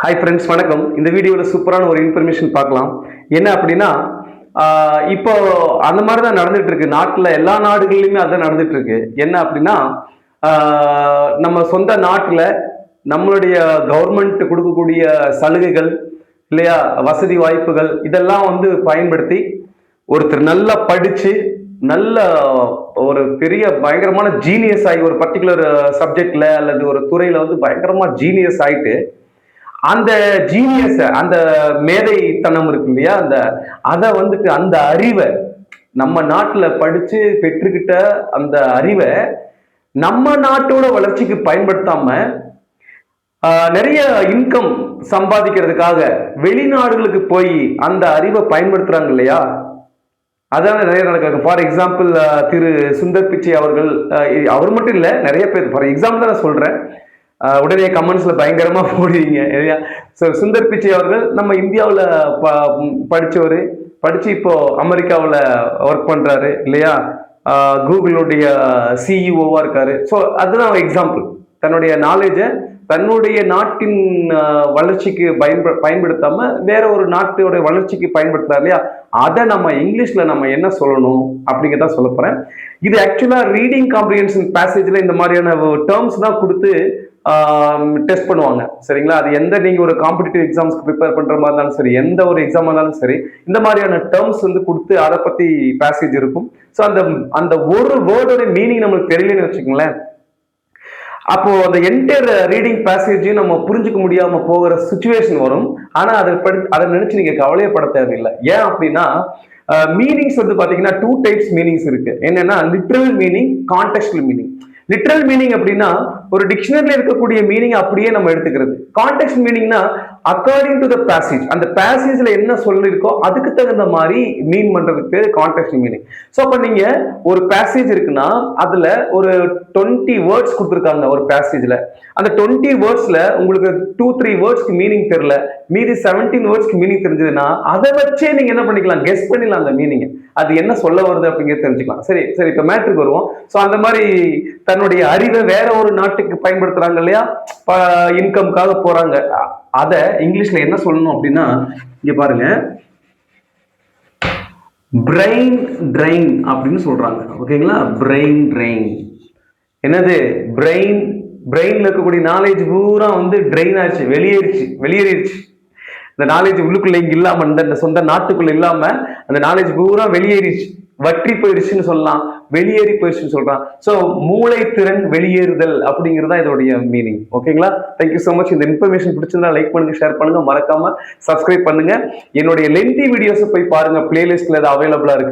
Hi friends, வணக்கம். இந்த வீடியோவில் சூப்பரான ஒரு இன்ஃபர்மேஷன் பார்க்கலாம். என்ன அப்படின்னா, இப்போ அந்த மாதிரி தான் நடந்துட்டு இருக்கு. நாட்டில் எல்லா நாடுகள்லையுமே அதான் நடந்துட்டு இருக்கு. என்ன அப்படின்னா, நம்ம சொந்த நாட்டில் நம்மளுடைய கவர்மெண்ட் கொடுக்கக்கூடிய சலுகைகள் இல்லையா, வசதி வாய்ப்புகள் இதெல்லாம் வந்து பயன்படுத்தி ஒருத்தர் நல்லா படிச்சு நல்ல ஒரு பெரிய பயங்கரமான ஜீனியஸ் ஆகி ஒரு பர்டிகுலர் சப்ஜெக்ட்ல அல்லது ஒரு துறையில வந்து பயங்கரமா ஜீனியஸ் ஆயிட்டு அந்த ஜீனியஸ் அந்த மேதைத்தனம் இருக்கு இல்லையா, அத வந்துட்டு அந்த அறிவை நம்ம நாட்டுல படிச்சு பெற்றுக்கிட்ட அந்த அறிவை நம்ம நாட்டோட வளர்ச்சிக்கு பயன்படுத்தாம நிறைய இன்கம் சம்பாதிக்கிறதுக்காக வெளிநாடுகளுக்கு போய் அந்த அறிவை பயன்படுத்துறாங்க இல்லையா. அதான் நிறைய நடக்குது. ஃபார் எக்ஸாம்பிள் திரு சுந்தர் பிச்சை அவர்கள், அவர் மட்டும் இல்ல, நிறைய பேர். ஃபார் எக்ஸாம்பிள் தான் நான் சொல்றேன், உடனே கமெண்ட்ஸ்ல பயங்கரமா போடுவீங்க இல்லையா. ஸோ சுந்தர் பிச்சை அவர்கள் நம்ம இந்தியாவில் படிச்சவர், படிச்சு இப்போ அமெரிக்காவில் ஒர்க் பண்றாரு இல்லையா. கூகுளுடைய சிஇஓவா இருக்காரு. ஸோ அதுதான் எக்ஸாம்பிள். தன்னுடைய நாலேஜை தன்னுடைய நாட்டின் வளர்ச்சிக்கு பயன்படுத்தாம வேற ஒரு நாட்டோட வளர்ச்சிக்கு பயன்படுத்துறாரு இல்லையா. அதை நம்ம இங்கிலீஷ்ல நம்ம என்ன சொல்லணும் அப்படிங்கிறத சொல்ல போறேன். இது ஆக்சுவலா ரீடிங் காம்ப்ரிஹென்ஷன் பேசேஜ்ல இந்த மாதிரியான டேர்ம்ஸ் தான் கொடுத்து டெஸ்ட் பண்ணுவாங்க, சரிங்களா. அது எந்த நீங்க ஒரு காம்படிட்டிவ் எக்ஸாம்ஸ்க்கு ப்ரிப்பேர் பண்ற மாதிரி இருந்தாலும் சரி, எந்த ஒரு எக்ஸாம் இருந்தாலும் சரி, இந்த மாதிரியான டேர்ம்ஸ் வந்து கொடுத்து அதை பத்தி பேசேஜ் இருக்கும். ஸோ அந்த அந்த ஒரு வேர்டோட மீனிங் நம்மளுக்கு தெரியலன்னு வச்சுக்கோங்களேன், அப்போ அந்த என்டையர் ரீடிங் பேசேஜையும் நம்ம புரிஞ்சுக்க முடியாம போகிற சுச்சுவேஷன் வரும். ஆனா அதை நினைச்சு நீங்க கவலையப்பட தேவையில்லை. ஏன் அப்படின்னா, மீனிங்ஸ் வந்து பாத்தீங்கன்னா 2 டைப்ஸ் மீனிங்ஸ் இருக்கு. என்னன்னா literal meaning, contextual meaning. Literal meaning அப்படின்னா ஒரு டிக்ஷனரியில் இருக்கக்கூடிய மீனிங் அப்படியே நம்ம எடுத்துக்கிறது. கான்டெக்ஸ்ட் மீனிங்னா அக்கார்டிங் டு த பேசேஜ், அந்த பேசேஜ்ல என்ன சொல்லிருக்கோ அதுக்கு தகுந்த மாதிரி மீன் பண்றதுக்கு பேர் கான்டெக்ஸ்ட் மீனிங். ஸோ அப்ப நீங்க ஒரு பேசேஜ் இருக்குன்னா அதுல ஒரு 20 வேர்ட்ஸ் கொடுத்துருக்காங்க ஒரு பேசேஜ்ல. அந்த 20 வேர்ட்ஸ்ல உங்களுக்கு 2-3 வேர்ட்ஸ்க்கு மீனிங் தெரியல, மீதி 17 வேர்ட்ஸ்க்கு மீனிங் தெரிஞ்சதுன்னா அதை வச்சே நீங்க என்ன பண்ணிக்கலாம், கெஸ் பண்ணிடலாம் அந்த மீனிங், அது என்ன சொல்ல வருது அப்படிங்கிறது தெரிஞ்சுக்கலாம். சரி சரி, இப்ப மேட்ருக்கு வருவோம். ஸோ அந்த மாதிரி தன்னுடைய அறிவை வேற ஒரு நாட்டுக்கு பயன்படுத்துறாங்க இல்லையா, இன்கம்காக போறாங்க. அத இங்கிலீஷ்ல என்ன சொல்லணும் அப்படின்னா, இங்க பாருங்க, பிரெயின் ட்ரெயின் அப்படின்னு சொல்றாங்க. ஓகேங்களா, பிரெயின் ட்ரெயின். என்னது பிரெயின்ல இருக்கக்கூடிய நாலேஜ் பூரா வந்து ட்ரெயின் ஆச்சு, வெளியேறிடுச்சு. இந்த நாலேஜ் உள்ளுக்குள்ள இங்க இல்லாம, இந்த சொந்த நாட்டுக்குள்ள இல்லாம அந்த நாலேஜ் பூரா வெளியேறிச்சு, வற்றி போயிடுச்சுன்னு சொல்லலாம், வெளியேறி போயிடுச்சுன்னு சொல்றான். ஸோ மூளை திறன் வெளியேறுதல் அப்படிங்கிறதா இதோடைய மீனிங். ஓகேங்களா, தேங்க்யூ ஸோ மச். இந்த இன்ஃபர்மேஷன் பிடிச்சிருந்தா லைக் பண்ணுங்க, ஷேர் பண்ணுங்க, மறக்காம சப்ஸ்கிரைப் பண்ணுங்க. என்னுடைய லென்த்தி வீடியோஸ் போய் பாருங்க, பிளேலிஸ்ட்ல அது அவைலபிளா இருக்கு.